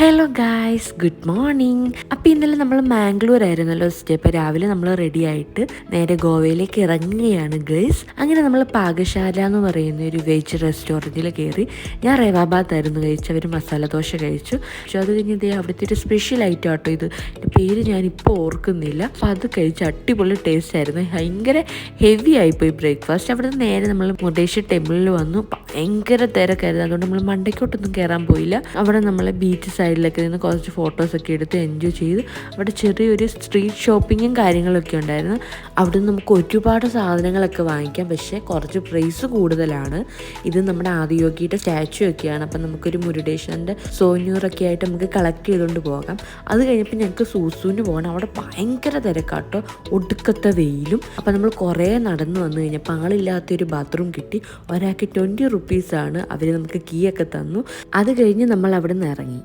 Hello guys, good morning. അപ്പോൾ ഇന്നലെ നമ്മൾ മാംഗ്ലൂർ ആയിരുന്നല്ലോ സ്റ്റേ. അപ്പോൾ രാവിലെ നമ്മൾ റെഡി ആയിട്ട് നേരെ ഗോവയിലേക്ക് ഇറങ്ങുകയാണ് ഗൈസ്. അങ്ങനെ നമ്മൾ പാകശാല എന്ന് പറയുന്ന ഒരു വെജ് റെസ്റ്റോറൻറ്റിൽ കയറി. ഞാൻ റവാബാത്ത് ആയിരുന്നു കഴിച്ചു. അവർ മസാല ദോശ കഴിച്ചു. പക്ഷെ അത് കഴിഞ്ഞത് അവിടുത്തെ ഒരു സ്പെഷ്യൽ ഐറ്റം ആട്ടോ ഇത്. എൻ്റെ പേര് ഞാനിപ്പോൾ ഓർക്കുന്നില്ല. അപ്പോൾ അത് കഴിച്ച് അടിപൊളി ടേസ്റ്റ് ആയിരുന്നു. ഭയങ്കര ഹെവി ആയിപ്പോയി ബ്രേക്ക്ഫാസ്റ്റ്. അവിടെ നിന്ന് നേരെ നമ്മൾ മുർദേശ്വർ ടെമ്പിളിൽ വന്നു. ഭയങ്കര തിരക്കായിരുന്നു. അതുകൊണ്ട് നമ്മൾ മണ്ടയ്ക്കോട്ടൊന്നും കയറാൻ പോയില്ല. അവിടെ നമ്മൾ ബീച്ച് സൈഡിലൊക്കെ നിന്ന് കുറച്ച് ഫോട്ടോസൊക്കെ എടുത്ത് എൻജോയ് ചെയ്ത് അവിടെ ചെറിയൊരു സ്ട്രീറ്റ് ഷോപ്പിങ്ങും കാര്യങ്ങളൊക്കെ ഉണ്ടായിരുന്നു. അവിടെ നിന്ന് നമുക്ക് ഒരുപാട് സാധനങ്ങളൊക്കെ വാങ്ങിക്കാം. പക്ഷേ കുറച്ച് പ്രൈസ് കൂടുതലാണ്. ഇത് നമ്മുടെ ആദിയോഗിയുടെ സ്റ്റാച്ചു ഒക്കെയാണ്. അപ്പം നമുക്കൊരു മുരുടേശ്വരൻ്റെ സോഞ്ഞൂറൊക്കെ ആയിട്ട് നമുക്ക് കളക്ട് ചെയ്തുകൊണ്ട് പോകാം. അത് കഴിഞ്ഞപ്പോൾ ഞങ്ങൾക്ക് സൂസൂന് പോകണം. അവിടെ ഭയങ്കര തിരക്കാട്ടോ, ഒടുക്കത്തെ വെയിലും. അപ്പം നമ്മൾ കുറേ നടന്നു വന്നു കഴിഞ്ഞപ്പോൾ ആളില്ലാത്തൊരു ബാത്റൂം കിട്ടി. ഒരാൾക്ക് 20 റുപ്പീസാണ്. അവർ നമുക്ക് കീ ഒക്കെ തന്നു. അത് കഴിഞ്ഞ് നമ്മൾ അവിടെ നിന്ന് ഇറങ്ങി.